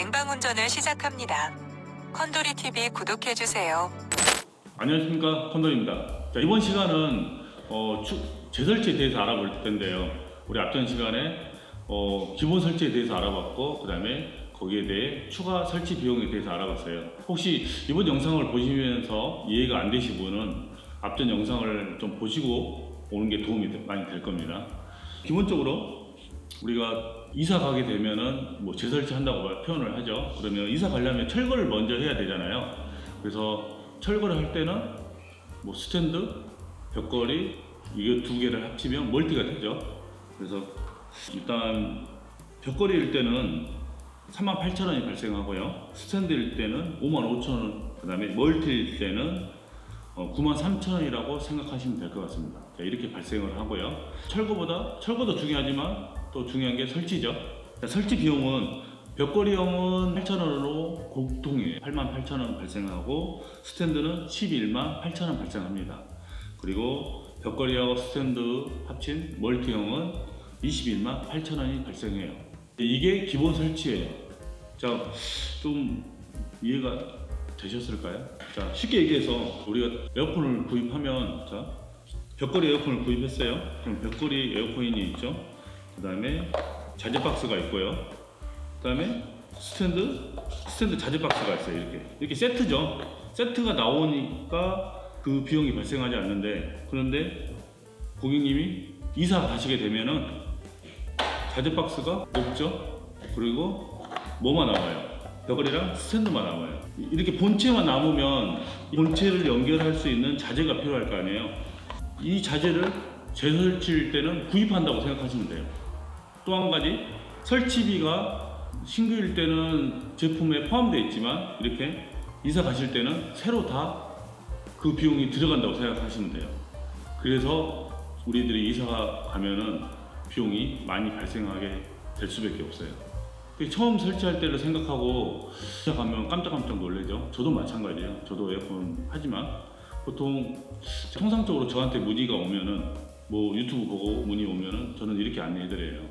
냉방운전을 시작합니다. 컨도리TV 구독해주세요. 안녕하십니까, 컨도리입니다. 자, 이번 시간은 재설치에 대해서 알아볼 텐데요. 우리 앞전 시간에 기본 설치에 대해서 알아봤고, 그 다음에 거기에 대해 추가 설치 비용에 대해서 알아봤어요. 혹시 이번 영상을 보시면서 이해가 안 되신 분은 앞전 영상을 좀 보시고 오는 게 도움이 많이 될 겁니다. 기본적으로 우리가 이사 가게 되면은 뭐 재설치 한다고 표현을 하죠. 그러면 이사 가려면 철거를 먼저 해야 되잖아요. 그래서 철거를 할 때는 뭐 스탠드, 벽걸이 이거 두 개를 합치면 멀티가 되죠. 그래서 일단 벽걸이일 때는 38,000원이 발생하고요. 스탠드일 때는 55,000원, 그 다음에 멀티일 때는 93,000원이라고 생각하시면 될 것 같습니다. 자, 이렇게 발생을 하고요. 철거도 중요하지만 또 중요한 게 설치죠. 자, 설치 비용은 벽걸이형은 8,000원으로 공통이에요. 88,000원 발생하고 스탠드는 118,000원 발생합니다. 그리고 벽걸이하고 스탠드 합친 멀티형은 218,000원이 발생해요. 이게 기본 설치예요. 자, 좀 이해가 되셨을까요? 자, 쉽게 얘기해서 우리가 에어컨을 구입하면, 자, 벽걸이 에어컨을 구입했어요. 그럼 벽걸이 에어컨이 있죠. 그 다음에 자재 박스가 있고요. 그 다음에 스탠드 자재 박스가 있어요. 이렇게 세트죠. 세트가 나오니까 그 비용이 발생하지 않는데, 그런데 고객님이 이사 가시게 되면은 자재 박스가 없죠. 그리고 뭐만 남아요? 벽걸이랑 스탠드만 남아요. 이렇게 본체만 남으면 본체를 연결할 수 있는 자재가 필요할 거 아니에요. 이 자재를 재설치일 때는 구입한다고 생각하시면 돼요. 또 한 가지, 설치비가 신규일 때는 제품에 포함되어 있지만 이렇게 이사 가실 때는 새로 다 그 비용이 들어간다고 생각하시면 돼요. 그래서 우리들이 이사 가면은 비용이 많이 발생하게 될 수밖에 없어요. 처음 설치할 때를 생각하고 이사 가면 깜짝깜짝 놀라죠. 저도 마찬가지예요. 저도 에어컨 하지만 보통 통상적으로 저한테 문의가 오면은 뭐 유튜브 보고 문의 오면은 저는 이렇게 안내해드려요.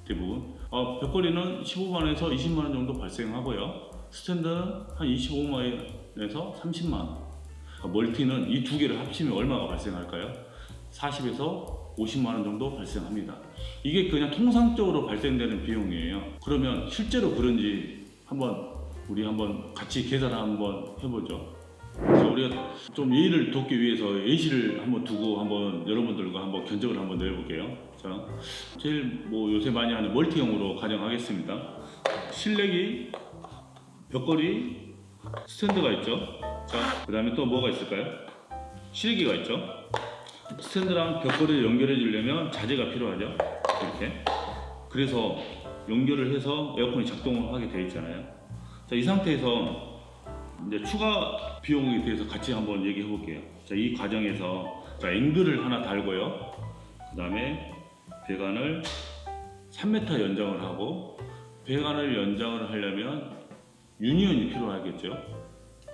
대부분 벽걸이는 15만원에서 20만원 정도 발생하고요. 스탠드는 한 25만원에서 30만원. 멀티는 이 두 개를 합치면 얼마가 발생할까요? 40에서 50만원 정도 발생합니다. 이게 그냥 통상적으로 발생되는 비용이에요. 그러면 실제로 그런지 우리 한번 같이 계산을 한번 해보죠. 그래서 우리가 좀 예의를 돕기 위해서 예시를 한번 두고 한번 여러분들과 한번 견적을 한번 내볼게요. 자, 제일 뭐 요새 많이 하는 멀티형으로 가정하겠습니다. 실내기, 벽걸이, 스탠드가 있죠. 자, 그 다음에 또 뭐가 있을까요? 실내기가 있죠. 스탠드랑 벽걸이를 연결해 주려면 자재가 필요하죠. 이렇게. 그래서 연결을 해서 에어컨이 작동을 하게 되어 있잖아요. 자, 이 상태에서 이제 추가 비용에 대해서 같이 한번 얘기해 볼게요. 자, 이 과정에서 앵글을 하나 달고요. 그 다음에 배관을 3m 연장을 하고, 배관을 연장을 하려면 유니온이 필요하겠죠.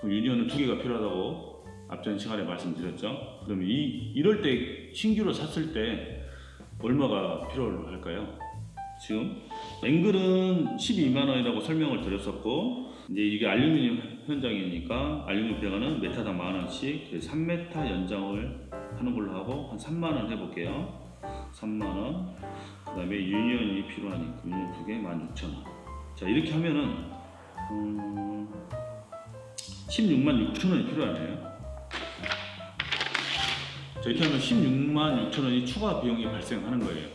그 유니온은 두 개가 필요하다고 앞전 시간에 말씀드렸죠. 그러면 이럴 때 신규로 샀을 때 얼마가 필요할까요? 지금 앵글은 12만원이라고 설명을 드렸었고, 이제 이게 알루미늄 현장이니까 알루미늄 배관은 메타당 만원씩 3m 연장을 하는 걸로 하고 한 3만원 해볼게요. 3만원. 그 다음에 유니온이 필요하니까 유니온 두 개 16,000원. 자, 이렇게 하면은 16만 6천원이 필요하네요. 자, 이렇게 하면 16만 6천원이 추가 비용이 발생하는 거예요.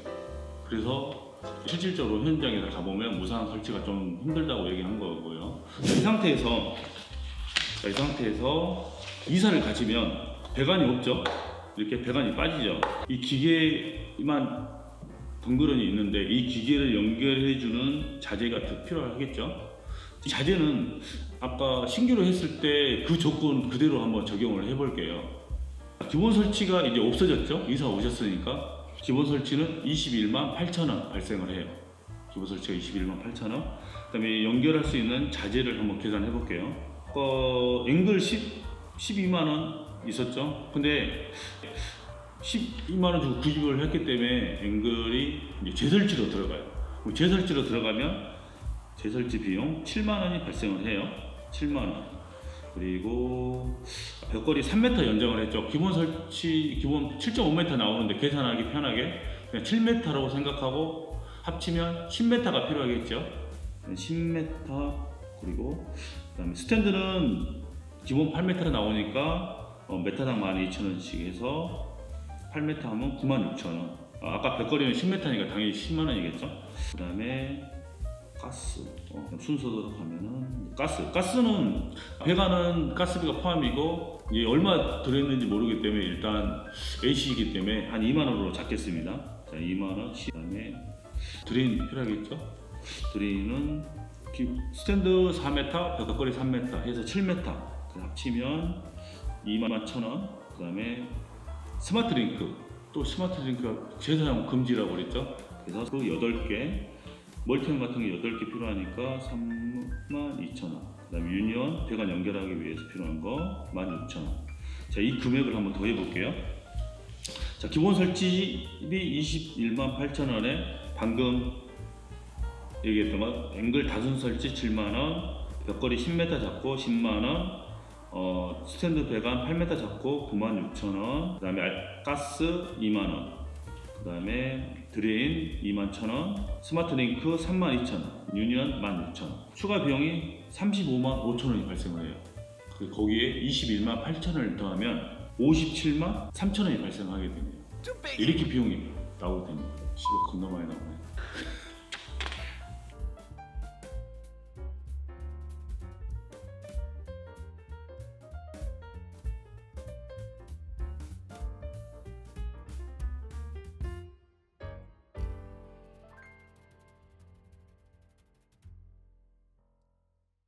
그래서 실질적으로 현장에서 가보면 무상 설치가 좀 힘들다고 얘기한 거고요. 자, 이 상태에서 이사를 가시면 배관이 없죠. 이렇게 배관이 빠지죠. 이 기계만 덩그러니 있는데 이 기계를 연결해주는 자재가 더 필요하겠죠. 이 자재는 아까 신규로 했을 때 그 조건 그대로 한번 적용을 해볼게요. 기본 설치가 이제 없어졌죠. 이사 오셨으니까 기본 설치는 21만 8천원 발생을 해요. 기본 설치가 21만 8천원. 그 다음에 연결할 수 있는 자재를 한번 계산해 볼게요. 앵글 12만원 있었죠. 근데 12만원 주고 구입을 했기 때문에 앵글이 이제 재설치로 들어가요. 재설치로 들어가면 재설치 비용 7만 원이 발생을 해요. 7만 원. 그리고 벽걸이 3m 연장을 했죠. 기본 설치 기본 7.5m 나오는데 계산하기 편하게 그냥 7m라고 생각하고 합치면 10m가 필요하겠죠. 10m. 그리고 그다음에 스탠드는 기본 8m로 나오니까 메타당 12,000원씩 해서 8m 하면 96,000원. 아까 벽걸이는 10m니까 당연히 10만 원이겠죠. 그다음에 가스 순서대로 가면은 가스는 배관은 가스비가 포함이고 이게 얼마 들어있는지 모르기 때문에 일단 AC이기 때문에 한 2만 원으로 잡겠습니다. 자, 2만 원. 그다음에 드레인 필요하겠죠. 드레인은 스탠드 4m, 벽걸이 3m 해서 7m 합치면 21,000원. 그다음에 스마트 링크, 또 스마트 링크가 재사용 금지라고 그랬죠. 그래서 그 8개 멀티형 같은 게 8개 필요하니까 32,000원. 그다음에 유니온 배관 연결하기 위해서 필요한 거 16,000원. 자, 이 금액을 한번 더 해볼게요. 자, 기본 설치비 218,000원에 방금 얘기했던 거 앵글 다순 설치 7만원, 벽걸이 10m 잡고 10만원, 스탠드 배관 8m 잡고 96,000원, 그 다음에 가스 2만원, 그 다음에 드레인 21,000원, 스마트 링크 32,000원, 유니언 16,000원. 추가 비용이 35만 5천원이 발생을 해요. 거기에 21만 8천원을 더하면 57만 3천원이 발생하게 됩니다. 이렇게 비용이 나오게 됩니다. 겁나 많이 나오네.